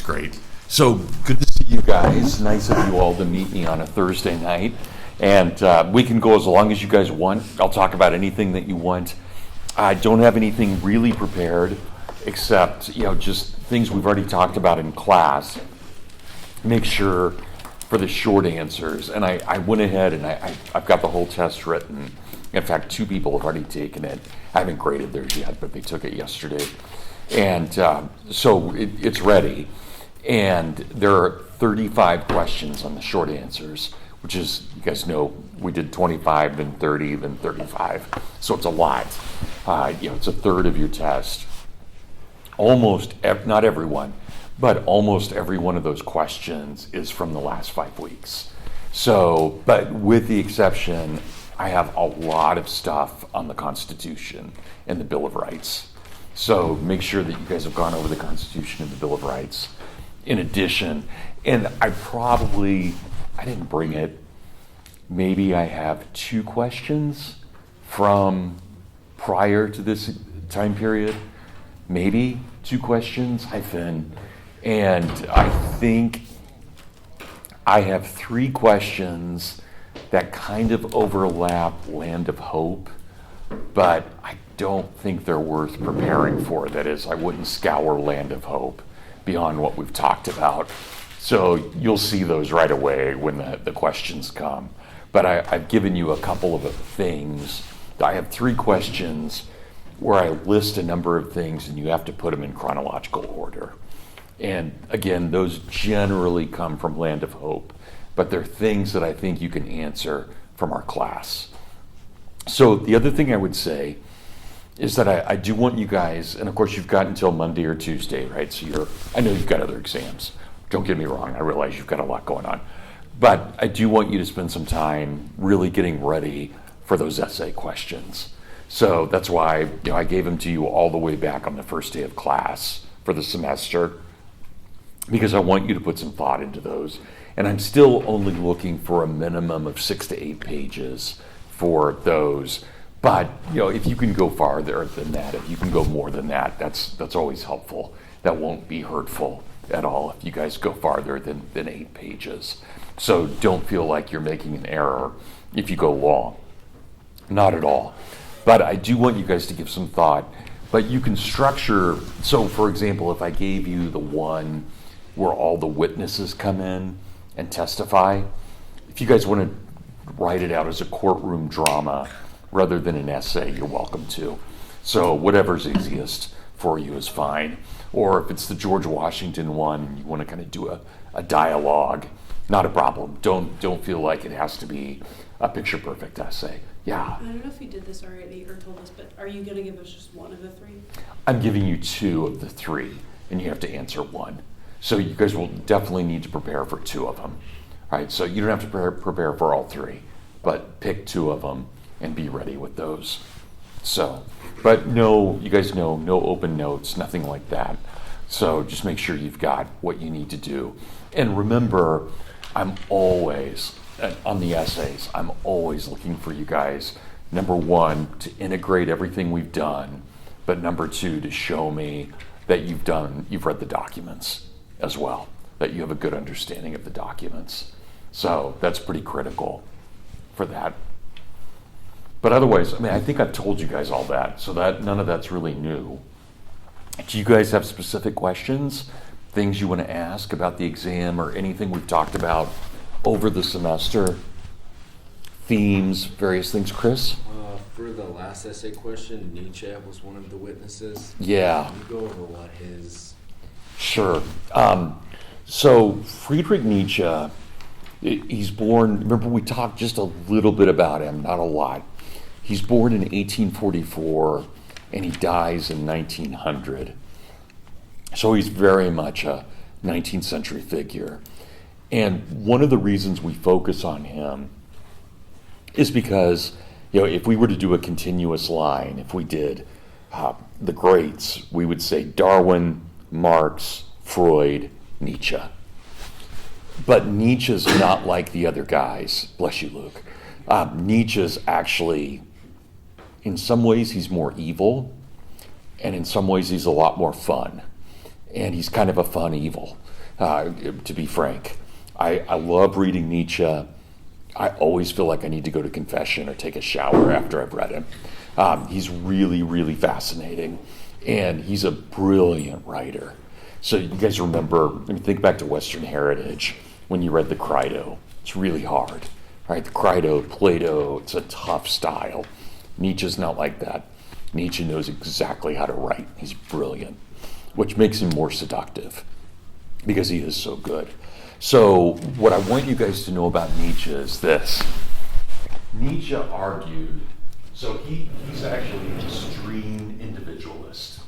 great. So good to see you guys. Nice of you all to meet me on a Thursday night. And we can go as long as you guys want. I'll talk about anything that you want. I don't have anything really prepared except, just things we've already talked about in class. Make sure for the short answers. And I went ahead and I've got the whole test written. In fact, 2 people have already taken it. I haven't graded theirs yet, but they took it yesterday. And so it's ready. And there are 35 questions on the short answers, which is, you guys know, we did 25, then 30, then 35. So it's a lot. It's a third of your test. Not everyone, but almost every one of those questions is from the last 5 weeks. So, but with the exception, I have a lot of stuff on the Constitution and the Bill of Rights. So make sure that you guys have gone over the Constitution and the Bill of Rights. In addition, and I didn't bring it, maybe I have 2 questions from prior to this time period, maybe 2 questions, and I think I have 3 questions that kind of overlap Land of Hope, but I don't think they're worth preparing for. That is, I wouldn't scour Land of Hope beyond what we've talked about. So you'll see those right away when the questions come. But I've given you a couple of things. I have 3 questions where I list a number of things and you have to put them in chronological order. And again, those generally come from Land of Hope, but they're things that I think you can answer from our class. So the other thing I would say is that I do want you guys, and of course you've got until Monday or Tuesday, right? So I know you've got other exams. Don't get me wrong, I realize you've got a lot going on. But I do want you to spend some time really getting ready for those essay questions. So that's why I gave them to you all the way back on the first day of class for the semester, because I want you to put some thought into those. And I'm still only looking for a minimum of 6 to 8 pages for those. But if you can go farther than that, if you can go more than that, that's always helpful. That won't be hurtful at all if you guys go farther than 8 pages. So don't feel like you're making an error if you go long. Not at all. But I do want you guys to give some thought. But you can structure, so for example, if I gave you the one where all the witnesses come in and testify, if you guys want to write it out as a courtroom drama rather than an essay, you're welcome to. So whatever's easiest for you is fine. Or if it's the George Washington one, you want to kind of do a dialogue, not a problem. Don't feel like it has to be a picture perfect essay. Yeah. I don't know if you did this already or told us, but are you going to give us just one of the 3? I'm giving you 2 of the 3, and you have to answer 1. So you guys will definitely need to prepare for 2 of them. All right, so you don't have to prepare for all 3, but pick 2 of them and be ready with those. So, but no, you guys know, no open notes, nothing like that. So just make sure you've got what you need to do. And remember, I'm always, on the essays, I'm always looking for you guys, number 1, to integrate everything we've done, but number 2, to show me that you've read the documents as well, that you have a good understanding of the documents. So that's pretty critical for that. But otherwise, I think I've told you guys all that, so that none of that's really new. Do you guys have specific questions, things you want to ask about the exam or anything we've talked about over the semester? Themes, various things. Chris? For the last essay question, Nietzsche was one of the witnesses. Yeah. Can you go over what his... Sure. So Friedrich Nietzsche, he's born, remember we talked just a little bit about him, not a lot. He's born in 1844 and he dies in 1900. So he's very much a 19th century figure. And one of the reasons we focus on him is because, if we were to do a continuous line, if we did the greats, we would say Darwin, Marx, Freud, Nietzsche. But Nietzsche's not like the other guys. Bless you, Luke. Nietzsche's actually, in some ways, he's more evil, and in some ways, he's a lot more fun. And he's kind of a fun evil. to be frank. I love reading Nietzsche. I always feel like I need to go to confession or take a shower after I've read him. He's really, really fascinating, and he's a brilliant writer. So you guys remember, when you think back to Western Heritage, when you read the Crito, it's really hard, right? The Crito, Plato, it's a tough style. Nietzsche's not like that. Nietzsche knows exactly how to write. He's brilliant, which makes him more seductive because he is so good. So what I want you guys to know about Nietzsche is this. Nietzsche argued, so he's actually an extreme individualist.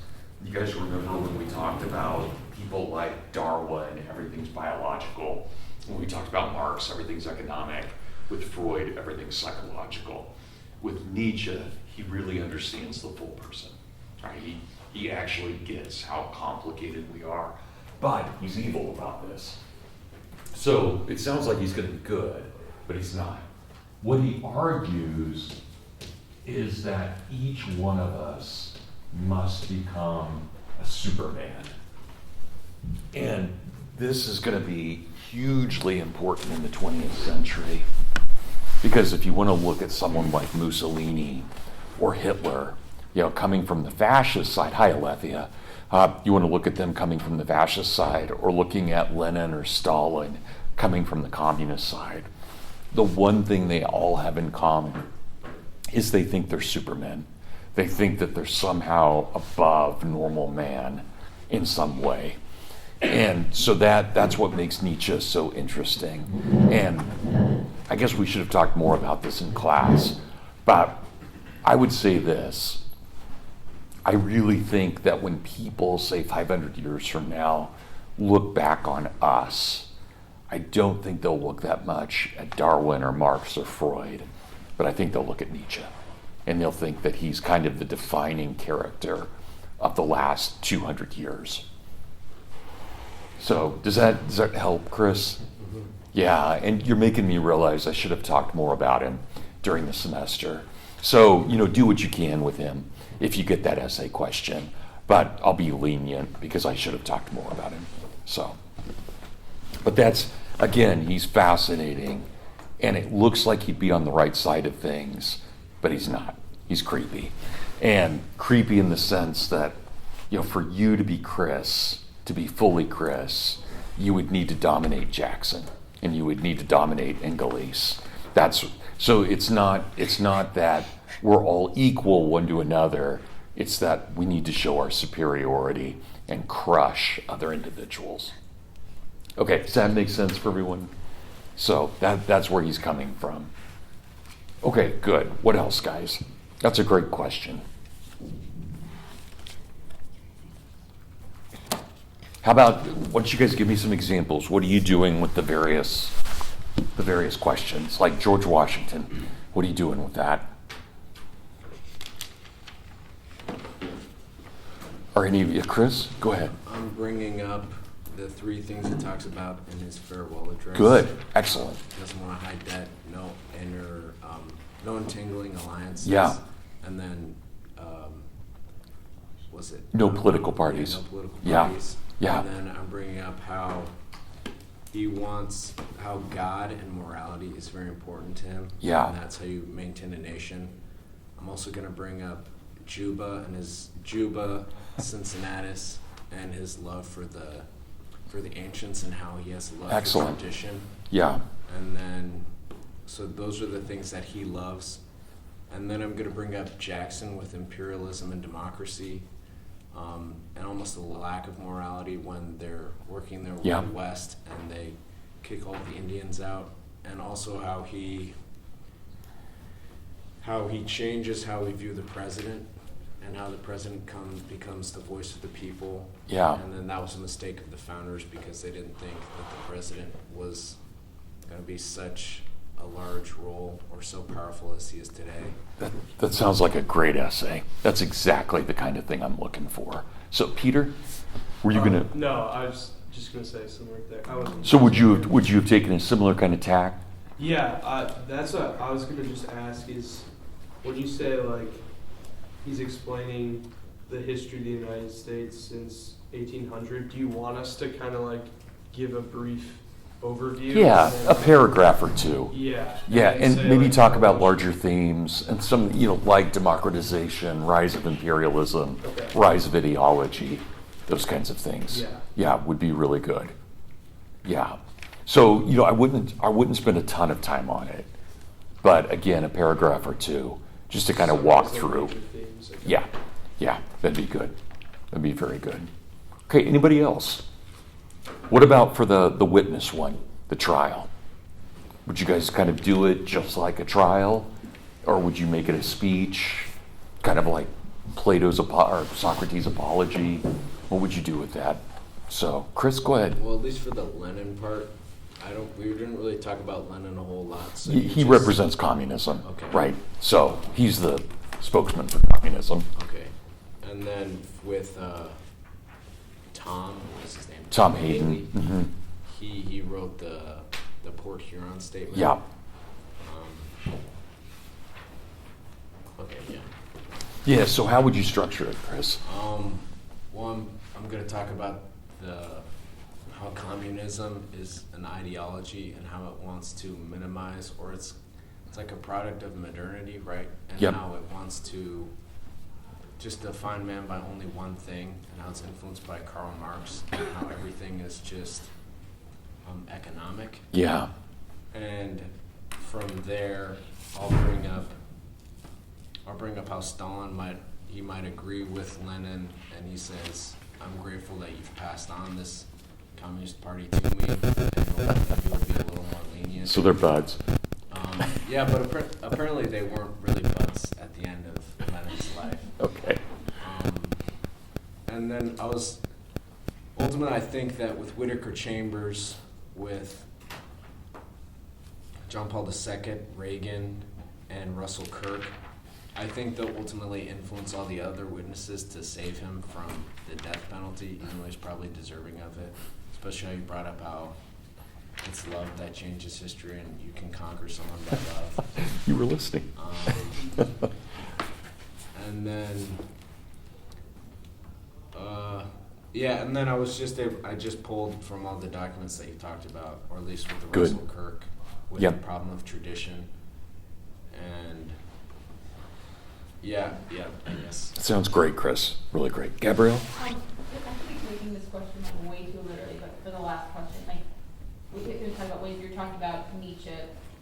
You guys remember when we talked about people like Darwin, everything's biological. When we talked about Marx, everything's economic. With Freud, everything's psychological. With Nietzsche, he really understands the full person. Right? He actually gets how complicated we are, but he's evil about this. So it sounds like he's going to be good, but he's not. What he argues is that each one of us must become a Superman. And this is going to be hugely important in the 20th century. Because if you want to look at someone like Mussolini or Hitler, coming from the fascist side, hi Alethea, you want to look at them coming from the fascist side, or looking at Lenin or Stalin coming from the communist side, the one thing they all have in common is they think they're supermen. They think that they're somehow above normal man in some way. And so that's what makes Nietzsche so interesting. And I guess we should have talked more about this in class, but I would say this. I really think that when people, say 500 years from now, look back on us, I don't think they'll look that much at Darwin or Marx or Freud, but I think they'll look at Nietzsche, and they'll think that he's kind of the defining character of the last 200 years. So does that help, Chris? Mm-hmm. Yeah, and you're making me realize I should have talked more about him during the semester. So, do what you can with him if you get that essay question, but I'll be lenient because I should have talked more about him. So, but that's, again, he's fascinating, and it looks like he'd be on the right side of things, but he's not. He's creepy. And creepy in the sense that, for you to be Chris, to be fully Chris, you would need to dominate Jackson, and you would need to dominate Inglis. So it's not that we're all equal one to another. It's that we need to show our superiority and crush other individuals. Okay, does that make sense for everyone? So that's where he's coming from. Okay, good. What else, guys? That's a great question. How about, why don't you guys give me some examples? What are you doing with the various questions? Like George Washington, what are you doing with that? Are any of you, Chris? Go ahead. I'm bringing up the three things he talks about in his farewell address. Good, excellent. He doesn't want a high debt, no no entangling alliances. Yeah. And then, No political parties. Yeah, no political Yeah. parties. Yeah. And then I'm bringing up how God and morality is very important to him. Yeah. And that's how you maintain a nation. I'm also going to bring up Juba and his Cincinnatus and his love for the ancients and how he has a love Excellent. for tradition. Yeah. And then, so those are the things that he loves. And then I'm going to bring up Jackson with imperialism and democracy, and almost the lack of morality when they're working their way west and they kick all the Indians out, and also how he changes how we view the president and how the president becomes the voice of the people. Yeah. And then that was a mistake of the founders because they didn't think that the president was going to be such a large role or so powerful as he is today. That sounds like a great essay. That's exactly the kind of thing I'm looking for. So, Peter, were you gonna? No, I was just gonna say something right there. So would you have taken a similar kind of tack? Yeah, that's what I was gonna just ask is, when you say like he's explaining the history of the United States since 1800, do you want us to kind of like give a brief overview. Yeah, and a then- paragraph or two. Yeah. Yeah, then and say, maybe like, talk how about much- larger themes and some, like democratization, rise of imperialism, Okay. rise of ideology, those kinds of things. Yeah. Yeah, would be really good. Yeah. So, I wouldn't spend a ton of time on it. But again, a paragraph or two, just to kind of walk summarize the through. major themes, okay. Yeah, that'd be good. That'd be very good. Okay, anybody else? What about for the witness one, the trial? Would you guys kind of do it just like a trial? Or would you make it a speech, kind of like or Socrates' apology? What would you do with that? So, Chris, go ahead. Well, at least for the Lenin part, we didn't really talk about Lenin a whole lot. So He just- represents communism, Okay. right? So he's the spokesman for communism. Okay, and then with Tom, what's his name? Tom Hayden. Haley. Mhm. He wrote the Port Huron statement. Yeah. Okay, yeah. Yeah, so how would you structure it, Chris? Well, I'm going to talk about how communism is an ideology and how it wants to minimize, or it's like a product of modernity, right? And Yep. how it wants to just define man by only one thing, and how it's influenced by Karl Marx, and how everything is just economic. Yeah. And from there, I'll bring up how Stalin might agree with Lenin, and he says, "I'm grateful that you've passed on this Communist Party to me, and hope you'll be a little more lenient." So they're buds. Yeah, but apparently they weren't really buds at the end of Lenin's life. Okay. And then ultimately, I think that with Whittaker Chambers, with John Paul II, Reagan, and Russell Kirk, I think they'll ultimately influence all the other witnesses to save him from the death penalty, even though he's probably deserving of it. Especially how you brought up how it's love that changes history, and you can conquer someone by love. You were listening. And then, and then I just pulled from all the documents that you talked about, or at least with the Good. Russell Kirk, with Yep. the problem of tradition, and I guess. Sounds great, Chris. Really great. Gabrielle? I could be taking this question way too literally, but for the last question, we talk about ways you're talking about Nietzsche,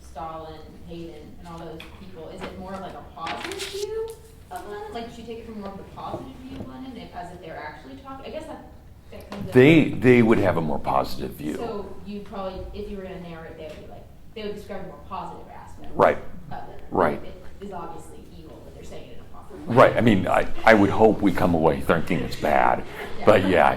Stalin, Hayden, and all those people. Is it more of like a positive view of Lenin? Like, should you take it from more of the positive view of Lenin, as if they're actually talking? I guess that comes. They would have a more positive view. So you probably, if you were going to narrate, they would describe a more positive aspect. Right. Of Lenin. Right. It is obviously evil, but they're saying it in a positive way. Right. I mean, I would hope we come away thinking it's bad. But yeah,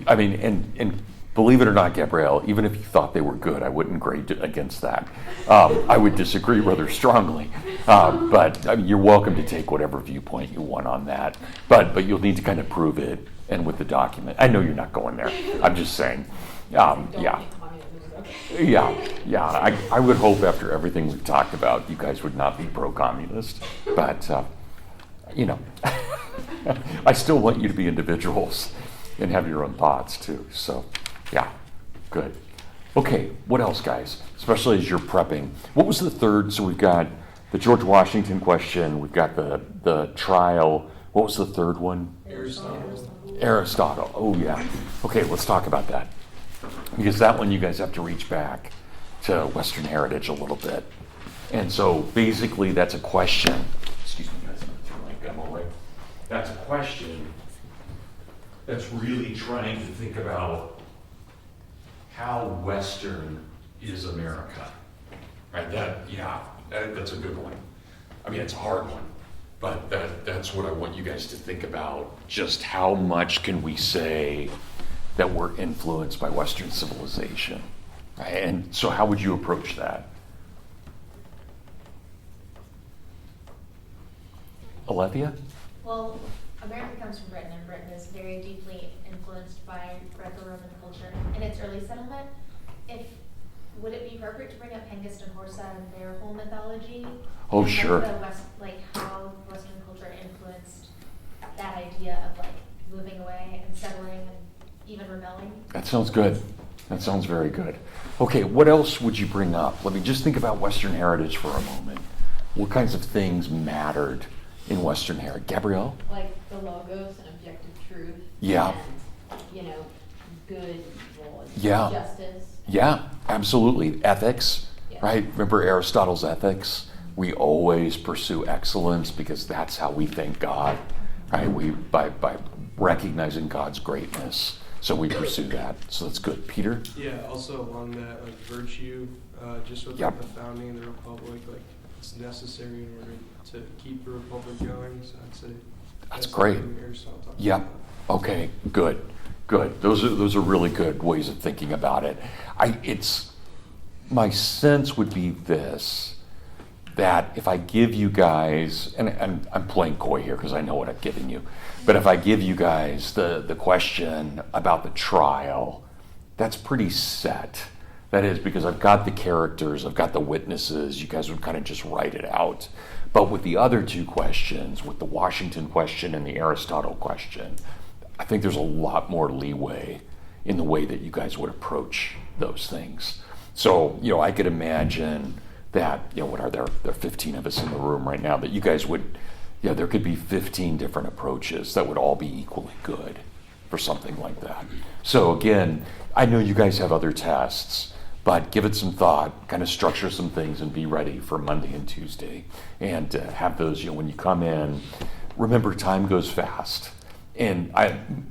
I mean, and believe it or not, Gabrielle, even if you thought they were good, I wouldn't grade against that. I would disagree rather strongly. But I mean, you're welcome to take whatever viewpoint you want on that. But you'll need to kind of prove it, and with the document. I know you're not going there. I'm just saying. Don't Yeah. think communism is okay. Yeah. I would hope after everything we've talked about, you guys would not be pro-communist. But, I still want you to be individuals and have your own thoughts too. So, yeah, good. Okay, what else, guys? Especially as you're prepping. What was the third? So we've got the George Washington question. We've got the trial. What was the third one? Aristotle. Oh, yeah. Okay, let's talk about that. Because that one you guys have to reach back to Western heritage a little bit. And so basically that's a question. Excuse me, guys. I'm going to throw my gum away. That's a question that's really trying to think about how Western is America. Right? That's a good one. I mean, it's a hard one. But that's what I want you guys to think about. Just how much can we say that we're influenced by Western civilization? Right? And so how would you approach that? Alethea? Well, America comes from Britain, and Britain is very deeply influenced by Greco-Roman culture in its early settlement. Would it be appropriate to bring up Hengist and Horsa and their whole mythology? Oh, And sure. how Western culture influenced that idea of moving away and settling and even rebelling? That sounds good. That sounds very good. Okay, what else would you bring up? Let me just think about Western Heritage for a moment. What kinds of things mattered in Western Heritage? Gabrielle? Like the logos and objective truth. Yeah. And, you know, good and evil and Yeah. justice. Yeah, absolutely. Ethics, Yeah. right? Remember Aristotle's ethics? We always pursue excellence because that's how we thank God, right? We by recognizing God's greatness, so we pursue that. So that's good. Peter? Yeah, also along that, like virtue, just with Yep. like, the founding of the republic, like it's necessary in order to keep the republic going. So I'd say That's great. something Aristotle talked Yep. about. Okay, good. Good. Those are really good ways of thinking about it. It's my sense would be this, that if I give you guys, and I'm playing coy here because I know what I've given you, but if I give you guys the question about the trial, that's pretty set. That is because I've got the characters, I've got the witnesses, you guys would kind of just write it out. But with the other two questions, with the Washington question and the Aristotle question, I think there's a lot more leeway in the way that you guys would approach those things. So, I could imagine that, what are there? There are 15 of us in the room right now, that you guys would, there could be 15 different approaches that would all be equally good for something like that. So again, I know you guys have other tests, but give it some thought, kind of structure some things and be ready for Monday and Tuesday. And have those, when you come in, remember time goes fast. And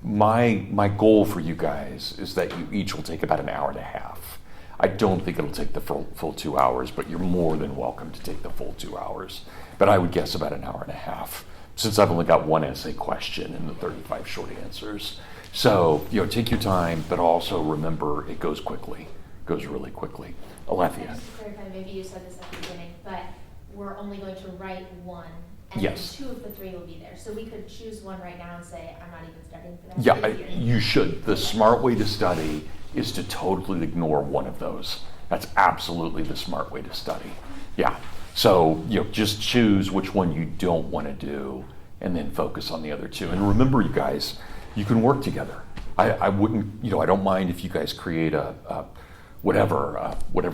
my goal for you guys is that you each will take about an hour and a half. I don't think it'll take the full 2 hours, but you're more than welcome to take the full 2 hours. But I would guess about an hour and a half, since I've only got one essay question and the 35 short answers. So, take your time, but also remember it goes quickly, goes really quickly. Alethea. Just to clarify, maybe you said this at the beginning, but we're only going to write one, and Yes. then 2 of the 3 will be there. So we could choose one right now and say, I'm not even studying for that. Yeah, Easier. you should. The smart way to study is to totally ignore one of those. That's absolutely the smart way to study. Yeah. So, just choose which one you don't want to do and then focus on the other two. And remember, you guys, you can work together. I wouldn't, I don't mind if you guys create a whatever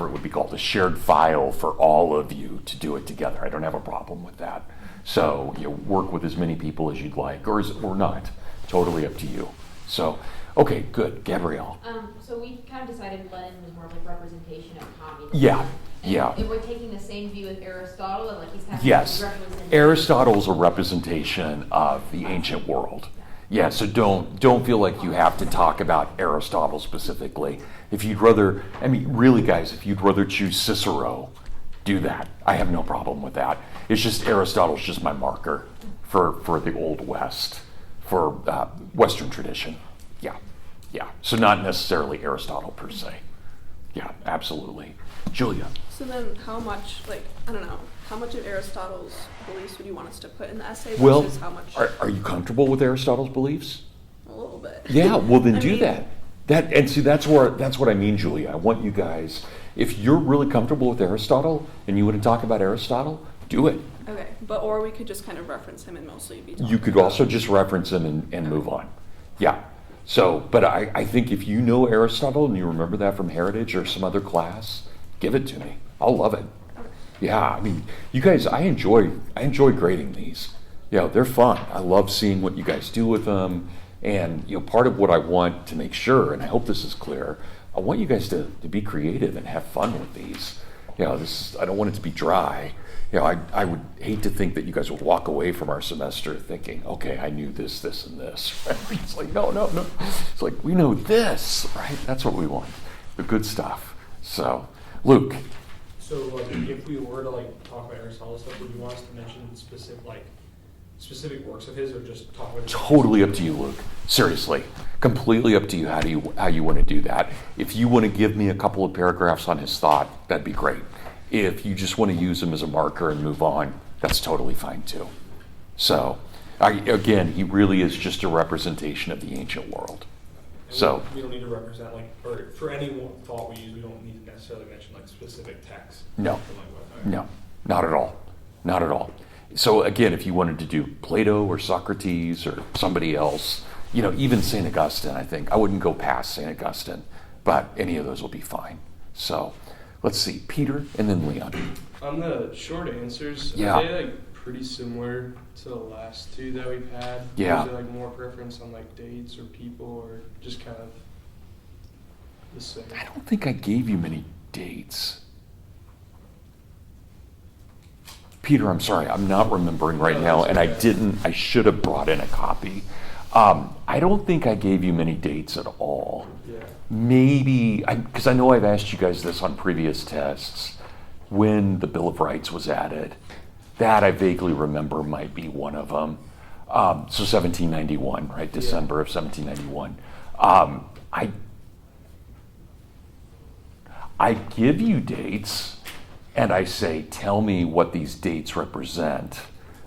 it would be called, a shared file for all of you to do it together. I don't have a problem with that. So, work with as many people as you'd like, or not. Totally up to you. So, okay, good. Gabrielle. So we kind of decided Lenin was more like representation of communism. Yeah, And yeah. if we're taking the same view with Aristotle, and like he's kind of Yes, representing. Aristotle's a representation of the ancient world. Yeah, so don't feel like you have to talk about Aristotle specifically. If you'd rather, really guys, if you'd rather choose Cicero, do that. I have no problem with that. It's just Aristotle's just my marker for the Old West, for Western tradition. Yeah. So not necessarily Aristotle per se. Yeah, absolutely. Julia. So then how much, how much of Aristotle's beliefs would you want us to put in the essay Well, versus how much? are you comfortable with Aristotle's beliefs? A little bit. Yeah, well then I do mean- that. That's what I mean, Julia. I want you guys, if you're really comfortable with Aristotle and you want to talk about Aristotle, do it. Okay, or we could just kind of reference him and mostly be talking You could about- also just reference him and move on. Yeah. So, but I think if you know Aristotle and you remember that from Heritage or some other class, give it to me. I'll love it. Yeah, you guys, I enjoy grading these. They're fun. I love seeing what you guys do with them. And, part of what I want to make sure, and I hope this is clear, I want you guys to be creative and have fun with these. I don't want it to be dry. I would hate to think that you guys would walk away from our semester thinking, okay, I knew this, and this. It's like, no. It's like, we know this, right? That's what we want, the good stuff. So, Luke. So, if we were to talk about Aristotle stuff, would you want us to mention specific works of his, or just talk about? Totally up to you, Luke. Seriously, completely up to you. How you want to do that? If you want to give me a couple of paragraphs on his thought, that'd be great. If you just want to use him as a marker and move on, that's totally fine too. So, again, he really is just a representation of the ancient world. And So, we don't need to represent or for any thought we use, we don't need to necessarily mention specific texts. No. Something like that. no, not at all. Not at all. So again, if you wanted to do Plato or Socrates or somebody else, even St. Augustine, I think, I wouldn't go past St. Augustine. but any of those will be fine. So let's see, Peter and then Leon. On the short answers, Yeah. are they like pretty similar to the last two that we've had? Yeah. Is there like more preference on like dates or people, or just kind of the same? I don't think I gave you many dates. Peter, I'm sorry, I'm not remembering right No, now, that's and okay. I should have brought in a copy. I don't think I gave you many dates at all. Yeah. Maybe, because I know I've asked you guys this on previous tests, when the Bill of Rights was added. That I vaguely remember might be one of them. So 1791, right? December of 1791. I give you dates and I say, tell me what these dates represent.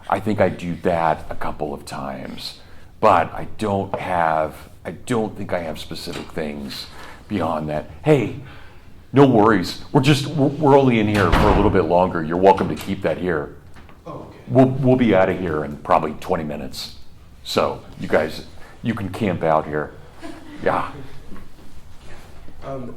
I think I do that a couple of times, but I don't think I have specific things beyond that. Hey, no worries. We're only in here for a little bit longer. You're welcome to keep that here. Oh, okay. We'll be out of here in probably 20 minutes. So you guys, you can camp out here. Yeah. Then,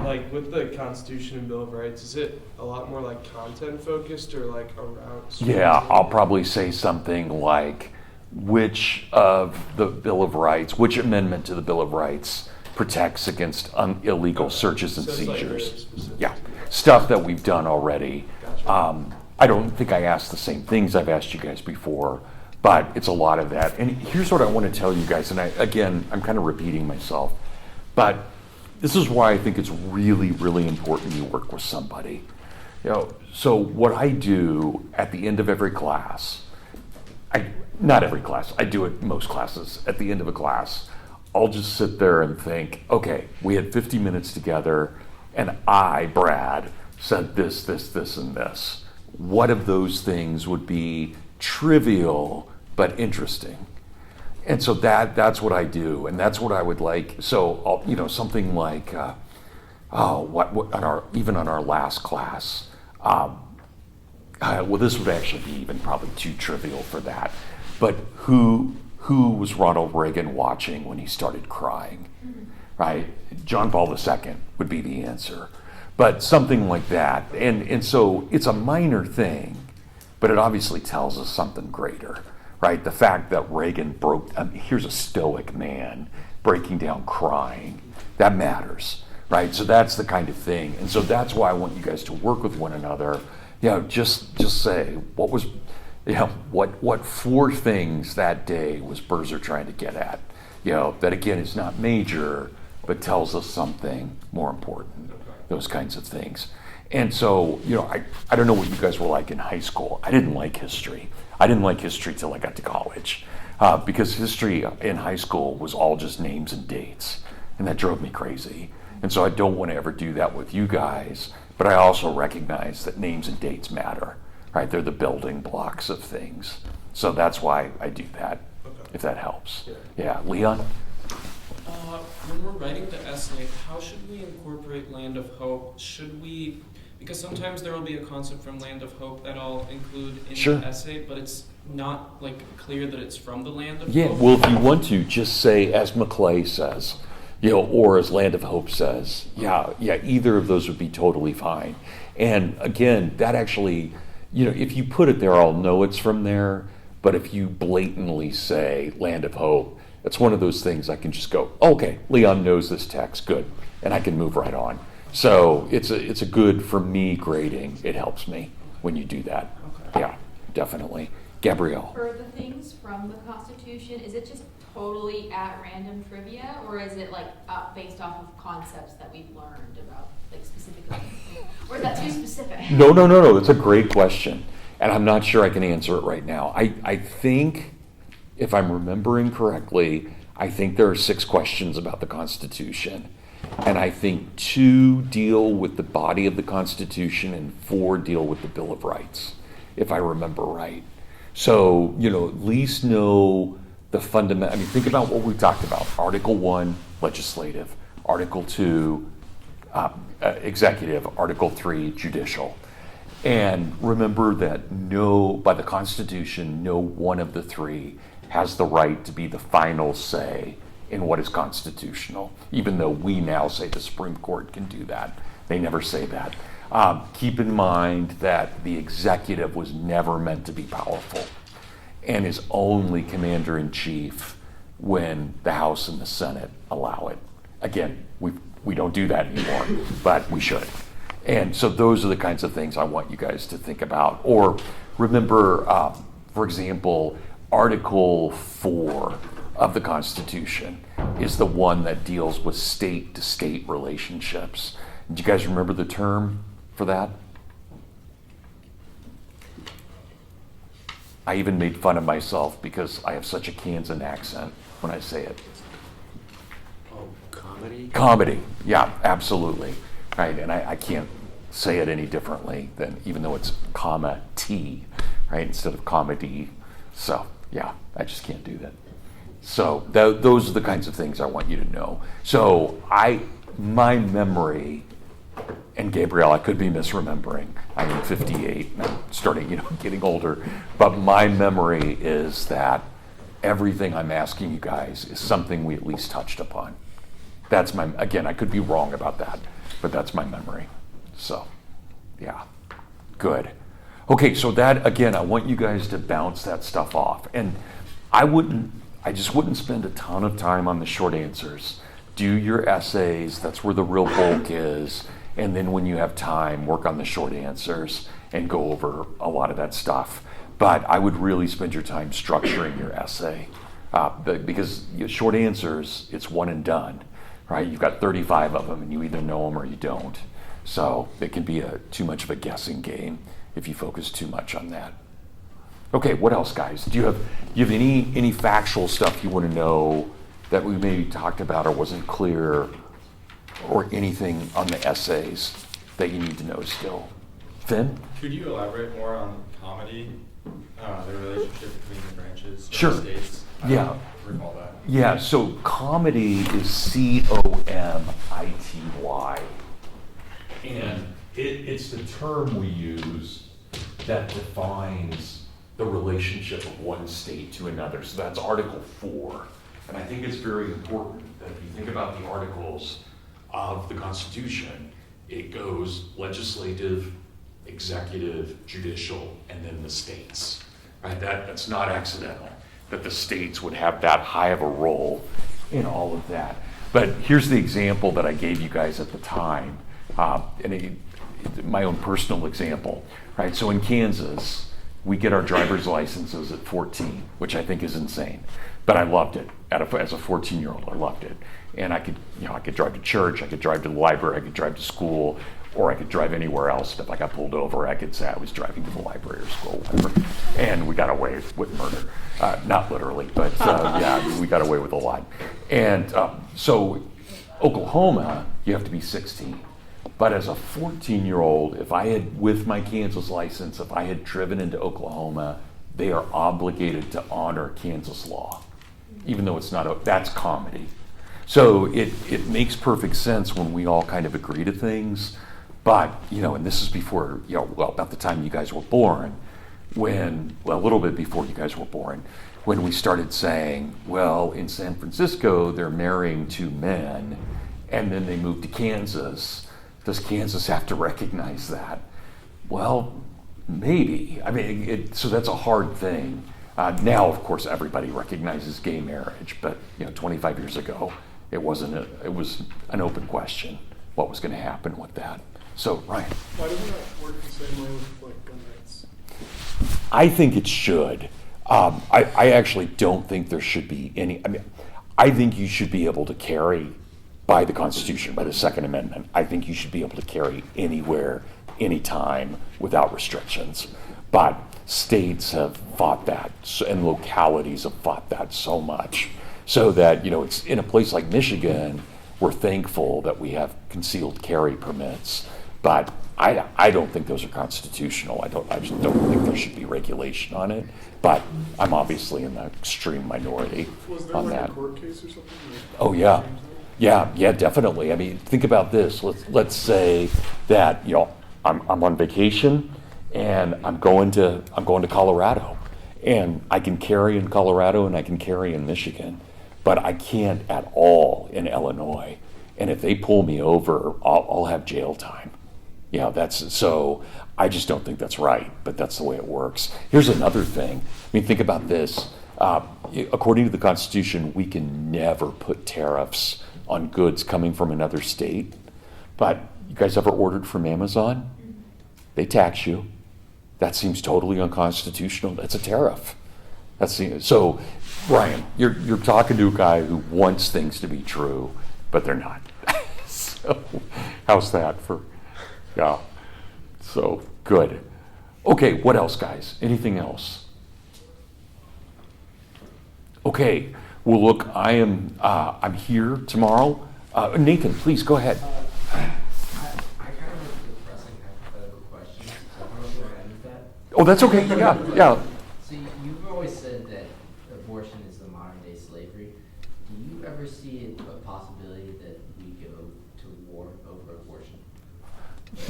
like with the Constitution and Bill of Rights, is it a lot more like content focused or like around? Yeah, I'll probably say something like, which of the Bill of Rights, which amendment to the Bill of Rights protects against illegal searches and So it's, like, very seizures? specific. Yeah, stuff that we've done already. Gotcha. I don't think I asked the same things I've asked you guys before, but it's a lot of that. And here's what I want to tell you guys, and I'm kind of repeating myself, but this is why I think it's really, really important you work with somebody. So what I do at the end of every class, not every class, I do it most classes. At the end of a class, I'll just sit there and think, okay, we had 50 minutes together, and I, Brad, said this, this, this, and this. What of those things would be trivial but interesting? And so that's what I do, and that's what I would like. So something like, even on our last class. Well, this would actually be even probably too trivial for that. But who was Ronald Reagan watching when he started crying? Right? John Paul II would be the answer. But something like that. And so it's a minor thing, but it obviously tells us something greater. Right? The fact that Reagan here's a stoic man breaking down crying. That matters. Right? So that's the kind of thing. And so that's why I want you guys to work with one another. Just say, what four things that day was Birzer trying to get at? That again is not major, but tells us something more important. Those kinds of things. And so, I don't know what you guys were like in high school. I didn't like history. I didn't like history till I got to college, because history in high school was all just names and dates, and that drove me crazy. And so I don't want to ever do that with you guys, but I also recognize that names and dates matter, right? They're the building blocks of things. So that's why I do that, if that helps. Yeah, Leon? When we're writing the essay, how should we incorporate Land of Hope? Because sometimes there will be a concept from Land of Hope that I'll include in Sure. the essay, but it's not clear that it's from the Land of Yeah, Hope. well, if you want to, just say as Maclay says, or as Land of Hope says. Yeah, either of those would be totally fine. And again, that actually, if you put it there, I'll know it's from there. But if you blatantly say Land of Hope, it's one of those things I can just go, okay, Leon knows this text, good, and I can move right on. So it's a good, for me, grading. It helps me when you do that. Okay. Yeah, definitely. Gabrielle. For the things from the Constitution, is it just totally at random trivia, or is it based off of concepts that we've learned about, specifically? Or is that too specific? No. It's a great question, and I'm not sure I can answer it right now. I think, if I'm remembering correctly, I think there are 6 questions about the Constitution, and I think 2 deal with the body of the Constitution and 4 deal with the Bill of Rights, if I remember right. So, at least know the fundamental. Think about what we talked about. Article 1, legislative. Article 2, executive. Article 3, judicial. And remember that by the Constitution, no one of the 3 has the right to be the final say and what is constitutional, even though we now say the Supreme Court can do that. They never say that. Keep in mind that the executive was never meant to be powerful and is only commander-in-chief when the House and the Senate allow it. Again, we don't do that anymore, but we should. And so those are the kinds of things I want you guys to think about. Or remember, for example, Article 4 of the Constitution is the one that deals with state-to-state relationships. Do you guys remember the term for that? I even made fun of myself because I have such a Kansan accent when I say it. Oh, comedy? Comedy, yeah, absolutely. Right, and I can't say it any differently than, even though it's comma T, right, instead of comedy. So, yeah, I just can't do that. So those are the kinds of things I want you to know. So my memory, and Gabrielle, I could be misremembering. I'm 58 and I'm starting, getting older. But my memory is that everything I'm asking you guys is something we at least touched upon. That's again, I could be wrong about that, but that's my memory. So, yeah, good. Okay, so that, again, I want you guys to bounce that stuff off. And I just wouldn't spend a ton of time on the short answers. Do your essays, that's where the real bulk is. And then when you have time, work on the short answers and go over a lot of that stuff. But I would really spend your time structuring your essay because short answers, it's one and done, right? You've got 35 of them and you either know them or you don't. So it can be too much of a guessing game if you focus too much on that. Okay, what else, guys? Do you have any factual stuff you want to know that we maybe talked about or wasn't clear, or anything on the essays that you need to know still? Finn? Could you elaborate more on comedy, the relationship between the branches Sure. of the states? I Yeah. don't recall that. Yeah, so comedy is COMITY. And it's the term we use that defines the relationship of one state to another. So that's Article 4. And I think it's very important that if you think about the articles of the Constitution, it goes legislative, executive, judicial, and then the states. Right? That's not accidental, that the states would have that high of a role in all of that. But here's the example that I gave you guys at the time, my own personal example. Right? So in Kansas, we get our driver's licenses at 14, which I think is insane. But I loved it as a 14-year-old. I loved it, and I could drive to church, I could drive to the library, I could drive to school, or I could drive anywhere else. If I got pulled over, I could say I was driving to the library or school, whatever. And we got away with murder, not literally, but yeah, we got away with a lot. And so, Oklahoma, you have to be 16. But as a 14-year-old, if I had, with my Kansas license, if I had driven into Oklahoma, they are obligated to honor Kansas law, even though it's not, that's comedy. So it makes perfect sense when we all kind of agree to things. But, and this is before, about the time you guys were born, a little bit before you guys were born, when we started saying, well, in San Francisco, they're marrying 2 men, and then they moved to Kansas. Does Kansas have to recognize that? Well, maybe. I mean, so that's a hard thing. Now, of course, everybody recognizes gay marriage, but 25 years ago, it was an open question what was going to happen with that. So, Ryan. Why doesn't that work the same way with gun rights? I think it should. I actually don't think there should be any. I mean, I think you should be able to carry by the Constitution, by the Second Amendment. I think you should be able to carry anywhere, anytime, without restrictions. But states have fought that, and localities have fought that so much, so that it's in a place like Michigan, we're thankful that we have concealed carry permits. But I don't think those are constitutional. I just don't think there should be regulation on it. But I'm obviously in the extreme minority Was there on like that. a court case or something? Oh yeah. Yeah, definitely. I mean, think about this. Let's say that I'm on vacation and I'm going to Colorado, and I can carry in Colorado and I can carry in Michigan, but I can't at all in Illinois. And if they pull me over, I'll have jail time. Yeah, so I just don't think that's right, but that's the way it works. Here's another thing. I mean, think about this. According to the Constitution, we can never put tariffs on goods coming from another state. But you guys ever ordered from Amazon? They tax you. That seems totally unconstitutional. That's a tariff. So, Ryan, you're talking to a guy who wants things to be true, but they're not. So, how's that for? Yeah. So good. Okay, what else, guys? Anything else? Okay. Well, look, I'm here tomorrow. Nathan, please go ahead. I kind of have a depressing hypothetical question, so I don't know if you want to end with that. Oh, that's okay. Yeah. So you've always said that abortion is the modern day slavery. Do you ever see a possibility that we go to war over abortion?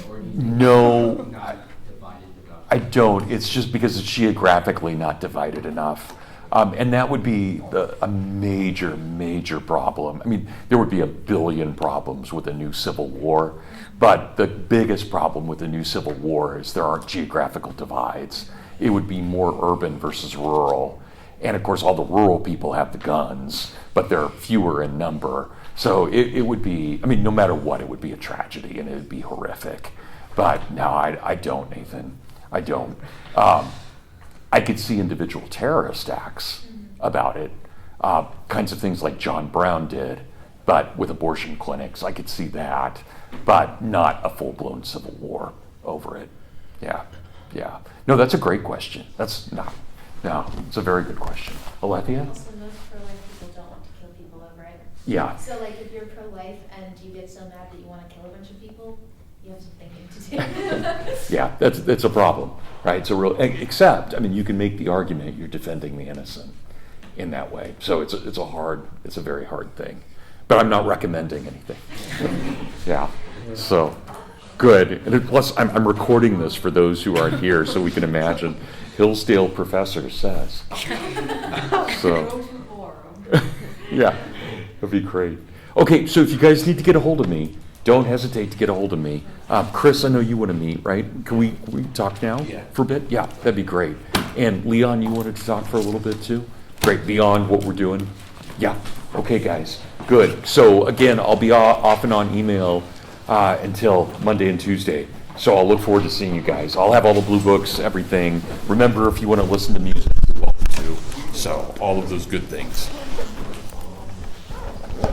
Or do you think No, it's not divided enough? I don't. It's just because it's geographically not divided enough. And that would be a major, major problem. I mean, there would be a billion problems with a new civil war, but the biggest problem with a new civil war is there aren't geographical divides. It would be more urban versus rural. And of course, all the rural people have the guns, but they're fewer in number. So it would be, I mean, no matter what, it would be a tragedy and it would be horrific. But no, I don't, Nathan. I don't. I could see individual terrorist acts about it, kinds of things like John Brown did, but with abortion clinics, I could see that, but not a full-blown civil war over it. Yeah. No, that's a great question. It's a very good question. Alethea? Also, most pro-life people don't want to kill people over it. Yeah. So, like, if you're pro-life and you get so mad that you want to kill a bunch of people, you have some thinking to do. Yeah, that's a problem, right? It's a real, except, I mean, you can make the argument you're defending the innocent in that way. So it's a very hard thing. But I'm not recommending anything. Yeah, so, good. And plus, I'm recording this for those who aren't here, so we can imagine. Hillsdale professor says. So, yeah, that'd be great. Okay, so if you guys need to get a hold of me, don't hesitate to get a hold of me. Chris, I know you want to meet, right? Can we talk now for a bit? Yeah, that'd be great. And Leon, you wanted to talk for a little bit too? Great, beyond what we're doing? Yeah, okay guys, good. So again, I'll be off and on email until Monday and Tuesday. So I'll look forward to seeing you guys. I'll have all the blue books, everything. Remember, if you want to listen to music, you're welcome to. So all of those good things.